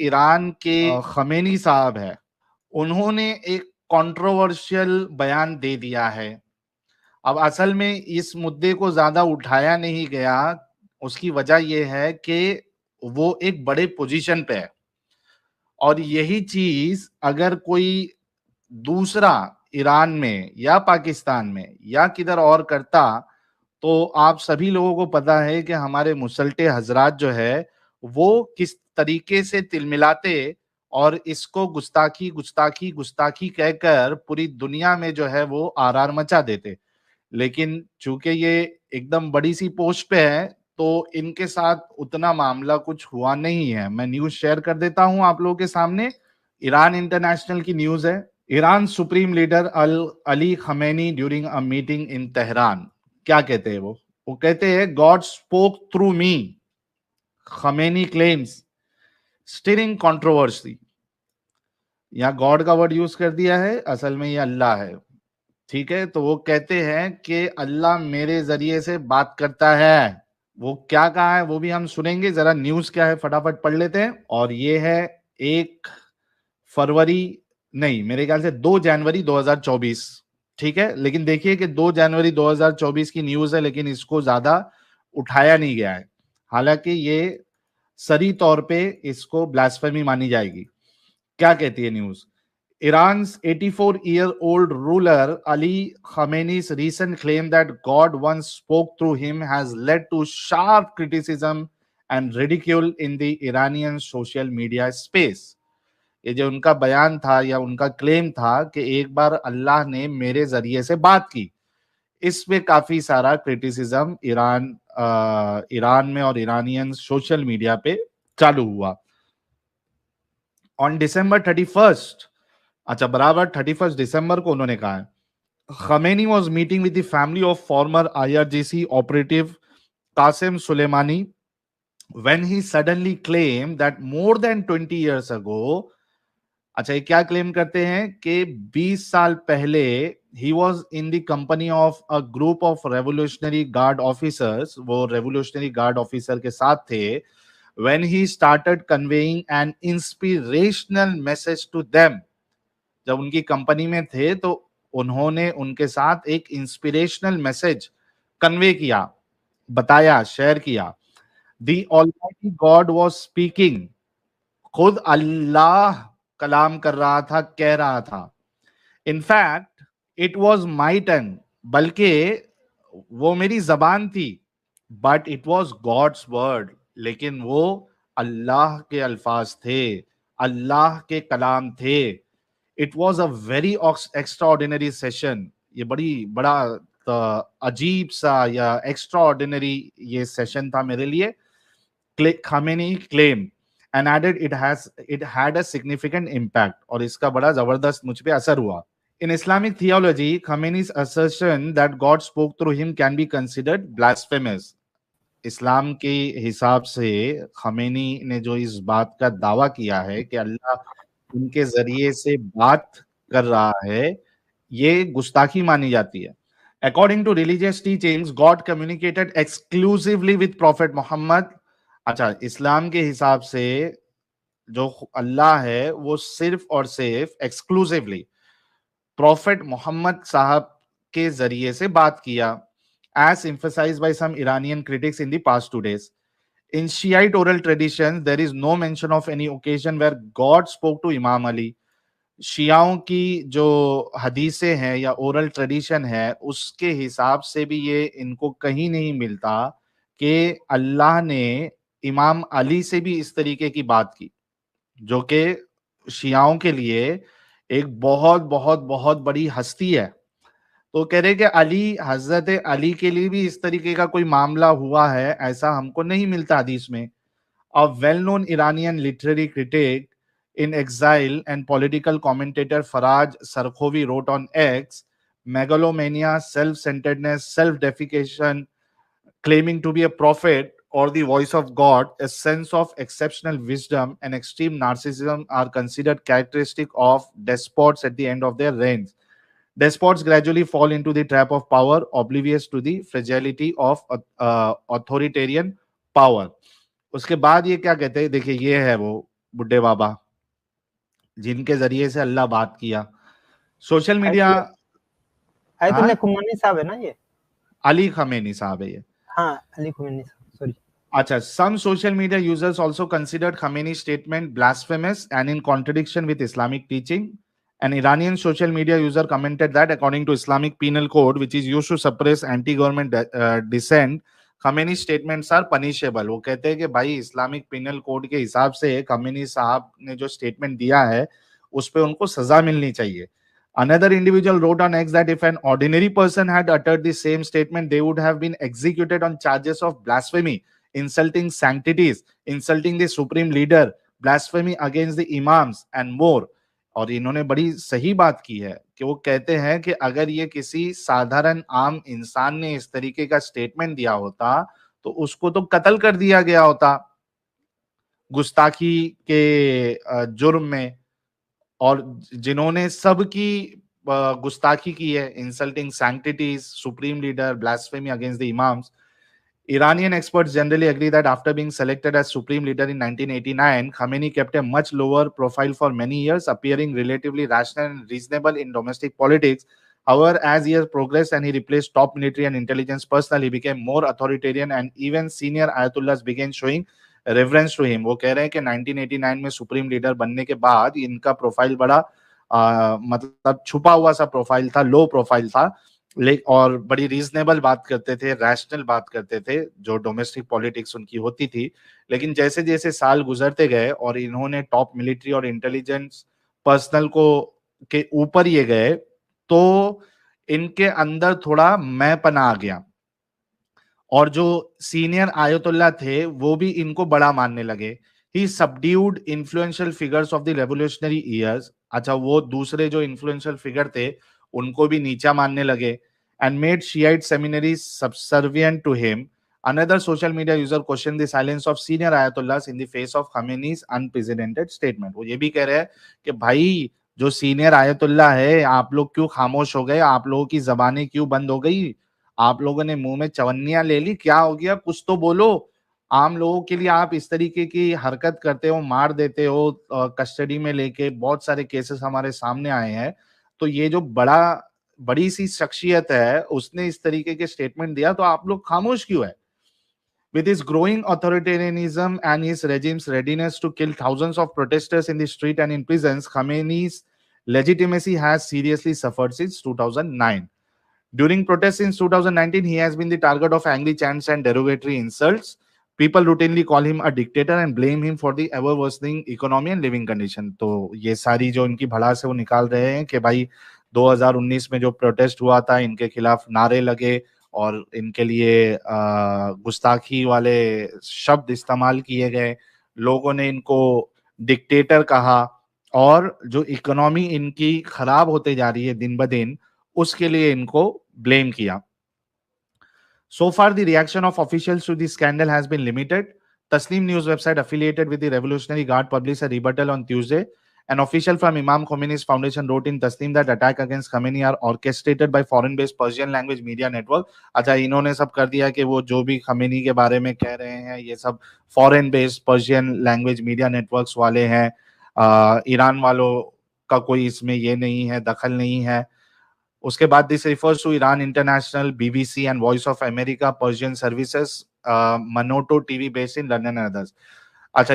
Iran के Khamenei साहब है, उन्होंने एक कंट्रोवर्शियल बयान दे दिया है। अब असल में इस मुद्दे को ज्यादा उठाया नहीं गया, उसकी वजह यह है कि वो एक बड़े पोजीशन पे है, और यही चीज अगर कोई दूसरा ईरान में या पाकिस्तान में या किधर और करता, तो आप सभी लोगों को पता है कि हमारे मुसल्टे हजरात जो है वो किस तरीके से तिलमिलाते और इसको गुस्ताखी गुस्ताखी गुस्ताखी कहकर पूरी दुनिया में जो है वो आरार मचा देते। लेकिन चूंकि ये एकदम बड़ी सी पोस्ट पे है, तो इनके साथ उतना मामला कुछ हुआ नहीं है। मैं न्यूज शेयर कर देता हूं आप लोगों के सामने। ईरान इंटरनेशनल की न्यूज है। Iran supreme leader Ali Khamenei during a meeting in Tehran. क्या कहते हैं वो कहते हैं, गॉड स्पोक थ्रू मी, खमेनी क्लेम्स, स्टिरिंग कंट्रोवर्सी। यहाँ गॉड का वर्ड यूज कर दिया है, असल में ये अल्लाह है। ठीक है, तो वो कहते हैं कि अल्लाह मेरे जरिए से बात करता है। वो क्या कहा है वो भी हम सुनेंगे। जरा न्यूज क्या है फटाफट पढ़ लेते हैं। और ये है 1 फरवरी, नहीं मेरे ख्याल से 2 जनवरी 2024। ठीक है, लेकिन देखिए कि 2 जनवरी 2024 की न्यूज है, लेकिन इसको ज्यादा उठाया नहीं गया है। हालांकि ये सरी तौर पे इसको ब्लास्फेमी मानी जाएगी। क्या कहती है news? Iran's 84-year-old ruler Ali Khamenei's recent claim that God once spoke through him has led to sharp criticism and ridicule in the Iranian social media space. ये जो उनका बयान था या उनका क्लेम था कि एक बार अल्लाह ने मेरे जरिए से बात की, इस पे काफी सारा क्रिटिसिज्म ईरान में और ईरानियन सोशल मीडिया पे चालू हुआ। ऑन December 31, अच्छा बराबर 31 दिसंबर को उन्होंने कहा है, Khamenei was meeting with the family of former IRGC operative Qasem Soleimani when he suddenly claim that more than 20 years ago। अच्छा, ये क्या क्लेम करते हैं कि 20 साल पहले he was in the company of a group of revolutionary guard officers, वो revolutionary guard officer के साथ थे, when he started conveying an inspirational message to them. जब उनकी कंपनी में थे तो उन्होंने उनके साथ एक इंस्पिरेशनल मैसेज कन्वे किया, बताया, शेयर किया। The almighty God was speaking, खुद अल्लाह कलाम कर रहा था, कह रहा था। In fact it was my tongue, बल्कि वो मेरी जबान थी। But it was God's word, लेकिन वो अल्लाह के अल्फाज थे, अल्लाह के कलाम थे। It was a very extra session. ये बड़ा अजीब सा या एक्स्ट्रा ऑर्डिनरी ये सेशन था मेरे लिए। Khamenei claim and added it had a significant impact, और इसका बड़ा जबरदस्त मुझ पे असर हुआ। In Islamic theology, Khamenei's assertion that God spoke through him can be considered blasphemous। इस्लाम के हिसाब से खमेनी ने जो इस बात का दावा किया है कि अल्लाह उनके जरिए से बात कर रहा है, ये गुस्ताखी मानी जाती है। According to religious teachings, God communicated exclusively with prophet Muhammad. अच्छा, इस्लाम के हिसाब से जो अल्लाह है वो सिर्फ और सिर्फ एक्सक्लूसिवली प्रॉफिट मोहम्मद साहब के जरिए से बात किया, as emphasized by some Iranian critics in the past 2 days. In Shiite oral traditions, there is no mention of any occasion where God spoke to Imam Ali. शियाओं की जो हदीसें हैं या ओरल ट्रेडिशन है, उसके हिसाब से भी ये इनको कहीं नहीं मिलता कि अल्लाह ने इमाम अली से भी इस तरीके की बात की, जो कि शियाओं के लिए एक बहुत बहुत बहुत बड़ी हस्ती है। तो कह रहे कि हजरत अली के लिए भी इस तरीके का कोई मामला हुआ है, ऐसा हमको नहीं मिलता हदीस में। A well known Iranian literary critic in exile and political commentator Faraj Sarkohi wrote on X, megalomania, self centredness, self deification, claiming to be a prophet or the voice of God, a sense of exceptional wisdom and extreme narcissism are considered characteristic of despots at the end of their reigns. Despots gradually fall into the trap of power, oblivious to the fragility of authoritarian power. उसके बाद ये क्या कहते हैं, देखिए ये है वो बुड्ढे बाबा, जिनके जरिए से अल्लाह बात किया। सोशल मीडिया, आयतुल्लाह खुमैनी साहब है ना ये? अली खमेनी साहब है ये। हाँ, अली खुमैनी साहब, sorry. Acha, some social media users also considered Khamenei's statement blasphemous and in contradiction with Islamic teaching. An Iranian social media user commented that according to Islamic Penal Code, which is used to suppress anti-government dissent, Khamenei's statements are punishable. वो कहते हैं कि भाई Islamic penal code के हिसाब से Khamenei साहब ने जो स्टेटमेंट दिया है उस पे उनको सजा मिलनी चाहिए. Another individual wrote on X that if an ordinary person had uttered the same statement, they would have been executed on charges of blasphemy, insulting sanctities, insulting the supreme leader, blasphemy against the imams and more. और इन्होंने बड़ी सही बात की है कि वो कहते हैं कि अगर ये किसी साधारण आम इंसान ने इस तरीके का स्टेटमेंट दिया होता तो उसको तो कत्ल कर दिया गया होता गुस्ताखी के जुर्म में, और जिन्होंने सबकी गुस्ताखी की है, insulting sanctities, supreme leader, blasphemy against the imams. Iranian experts generally agree that after being selected as supreme leader in 1989, Khamenei kept a much lower profile for many years, appearing relatively rational and reasonable in domestic politics. However, as years progressed and he replaced top military and intelligence personnel, he became more authoritarian and even senior Ayatollahs began showing reverence to him. वो कह रहे हैं कि 1989 में supreme leader बनने के बाद इनका प्रोफाइल बड़ा मतलब छुपा हुआ सा प्रोफाइल था, लो प्रोफाइल था, और बड़ी रीजनेबल बात करते थे, रैशनल बात करते थे, जो डोमेस्टिक पॉलिटिक्स उनकी होती थी. लेकिन जैसे जैसे साल गुजरते गए और इन्होंने टॉप मिलिट्री और इंटेलिजेंस पर्सनल को के ऊपर ये गए तो इनके अंदर थोड़ा मैंपना आ गया और जो सीनियर आयतुल्ला थे वो भी इनको बड़ा मानने लगे. He subdued influential figures of the revolutionary years. अच्छा, वो दूसरे जो इन्फ्लुएंशियल फिगर थे उनको भी नीचा मानने लगे. And made Shiite seminaries subservient to him. Another social media user questioned the silence of senior Ayatollahs in the face of Khamenei's unprecedented statement. वो ये भी कह रहे हैं कि भाई जो सीनियर आयतुल्ला है, आप लोग क्यों खामोश हो गए, आप लोगों की जबानें क्यों बंद हो गई, आप लोगों ने मुंह में चवन्नियां ले ली, क्या हो गया, कुछ तो बोलो. आम लोगों के लिए आप इस तरीके की हरकत करते हो, मार देते हो, कस्टडी में लेके बहुत सारे केसेस हमारे सामने आए हैं. तो ये जो बड़ी सी शख्सियत है उसने इस तरीके के स्टेटमेंट दिया तो आप लोग खामोश क्यों है. With his growing authoritarianism and his regime's readiness to kill thousands of protesters in the street and in prisons, Khamenei's legitimacy has seriously suffered since 2009. During protests since 2019, he has been the target of angry chants and derogatory insults. People routinely call him a dictator and blame him for the ever worsening economy and living condition. तो ये सारी जो इनकी भड़ास है वो निकाल रहे हैं कि भाई 2019 में जो प्रोटेस्ट हुआ था इनके खिलाफ नारे लगे और इनके लिए गुस्ताखी वाले शब्द इस्तेमाल किए गए, लोगों ने इनको डिक्टेटर कहा और जो इकोनॉमी इनकी खराब होते जा रही है दिन ब दिन उसके लिए इनको ब्लेम किया. So far, the reaction of officials to the scandal has been limited. Tasnim news website affiliated with the Revolutionary Guard published a rebuttal on Tuesday. An official from Imam Khomeini's foundation wrote in Tasnim that attack against Khomeini are orchestrated by foreign-based Persian language media network. अच्छा, इन्होंने सब कर दिया कि वो जो भी Khamenei के बारे में कह रहे हैं ये सब foreign-based Persian language media networks वाले हैं. ईरान वालों का कोई इसमें ये नहीं है, दखल नहीं है. उसके बाद this refers to Iran International, BBC and Voice of America Persian services, Manoto TV based in London and others. अच्छा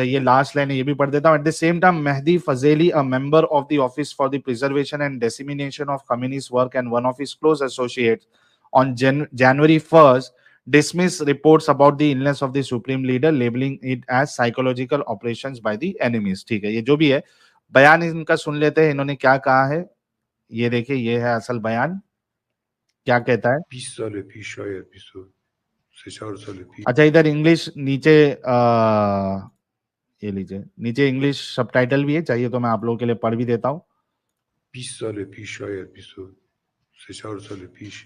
ये लास्ट लाइन है, ये भी पढ़ देता हूं. At the same time Mehdi Fazeli, a member of the office for the preservation and dissemination of Khamenei's work and one of his close associates on January 1st dismiss reports about the illness of the supreme leader, labeling it as psychological operations by the enemies. ठीक है, ये जो भी है बयान इनका सुन लेते हैं इन्होंने क्या कहा है. ये देखिए, ये है असल बयान, क्या कहता है. 20 साल पीछ शायद 23-4 साल पीछ. अच्छा, इधर इंग्लिश नीचे ये लीजिए, नीचे इंग्लिश सबटाइटल भी है, चाहिए तो मैं आप लोगों के लिए पढ़ भी देता हूँ. 20 साल पीछ शायद 23-4 साल पीछ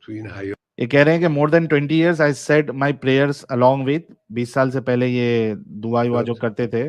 तो इन हयात ये कह रहे हैं कि more than 20 years I said my prayers along with, 20 साल से पहले ये दुआ जो करते थे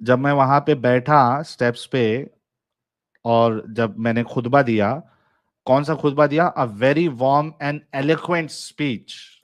जब मैं वहां पे बैठा स्टेप्स पे और जब मैंने खुतबा दिया, कौन सा खुतबा दिया? A very warm and eloquent speech.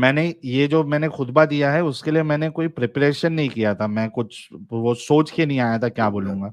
मैंने ये जो मैंने खुतबा दिया है उसके लिए मैंने कोई प्रिपरेशन नहीं किया था, मैं कुछ वो सोच के नहीं आया था क्या बोलूंगा।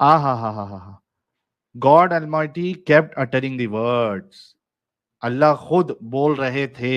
आ हा हा हा हा God almighty kept uttering the words. अल्लाह खुद बोल रहे थे।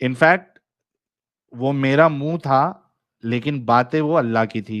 इनफैक्ट वो मेरा मुंह था लेकिन बातें वो अल्लाह की थी।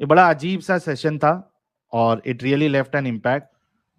ये बड़ा अजीब सा सेशन था और it really left an impact.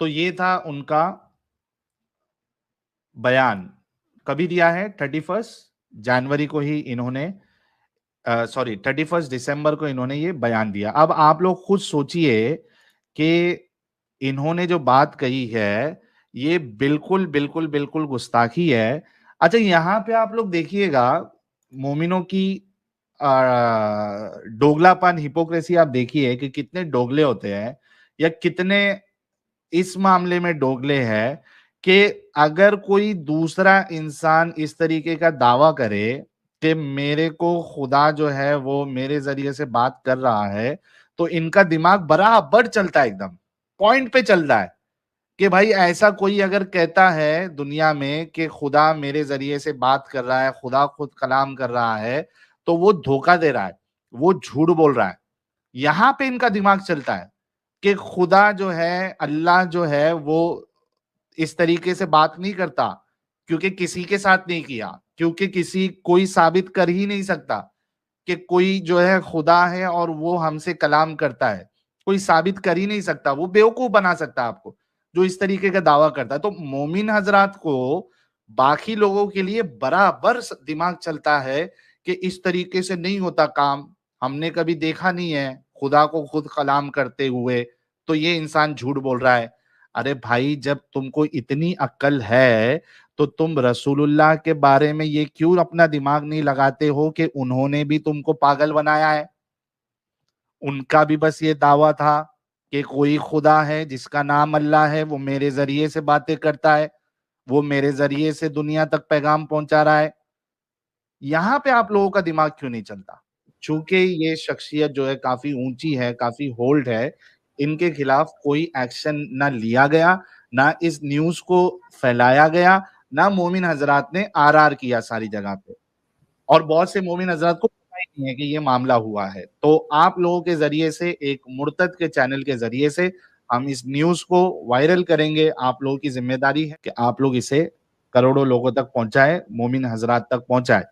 तो ये था उनका बयान। कभी दिया है? 31 जनवरी को ही इन्होंने, सॉरी 31 दिसंबर को इन्होंने ये बयान दिया। अब आप लोग खुद सोचिए कि इन्होंने जो बात कही है ये बिल्कुल बिल्कुल बिल्कुल गुस्ताखी है। अच्छा, यहाँ पे आप लोग देखिएगा मोमिनों की दोगलापन, हिपोक्रेसी आप देखिए कि कितने दोगले होते हैं या कितने इस मामले में दोगले हैं कि अगर कोई दूसरा इंसान इस तरीके का दावा करे कि मेरे को खुदा जो है वो मेरे जरिए से बात कर रहा है, तो इनका दिमाग बराबर चलता है, एकदम पॉइंट पे चल रहा है कि भाई ऐसा कोई अगर कहता है दुनिया में कि खुदा मेरे जरिए से बात कर रहा है, खुदा खुद कलाम कर रहा है, तो वो धोखा दे रहा है, वो झूठ बोल रहा है। यहां पे इनका दिमाग चलता है कि खुदा जो है, अल्लाह जो है, वो इस तरीके से बात नहीं करता क्योंकि किसी के साथ नहीं किया, क्योंकि किसी कोई साबित कर ही नहीं सकता कि कोई जो है खुदा है और वो हमसे कलाम करता है। कोई साबित कर ही नहीं सकता, वो बेवकूफ बना सकता है आपको जो इस तरीके का दावा करता है। तो मोमिन हजरात को बाकी लोगों के लिए बराबर दिमाग चलता है कि इस तरीके से नहीं होता काम, हमने कभी देखा नहीं है खुदा को खुद कलाम करते हुए, तो ये इंसान झूठ बोल रहा है। अरे भाई, जब तुमको इतनी अक्ल है तो तुम रसूलुल्लाह के बारे में ये क्यों अपना दिमाग नहीं लगाते हो कि उन्होंने भी तुमको पागल बनाया है? उनका भी बस ये दावा था कि कोई खुदा है जिसका नाम अल्लाह है, वो मेरे जरिए से बातें करता है, वो मेरे जरिए से दुनिया तक पैगाम पहुंचा रहा है। यहाँ पे आप लोगों का दिमाग क्यों नहीं चलता? चूंकि ये शख्सियत जो है काफी ऊंची है, काफी होल्ड है, इनके खिलाफ कोई एक्शन ना लिया गया, ना इस न्यूज को फैलाया गया, ना मोमिन हजरात ने आरआर किया सारी जगह पे, और बहुत से मोमिन हजरात को पता ही नहीं है कि ये मामला हुआ है। तो आप लोगों के जरिए से, एक मुर्तद के चैनल के जरिए से हम इस न्यूज को वायरल करेंगे। आप लोगों की जिम्मेदारी है कि आप लोग इसे करोड़ों लोगों तक पहुंचाए, मोमिन हजरात तक पहुंचाए।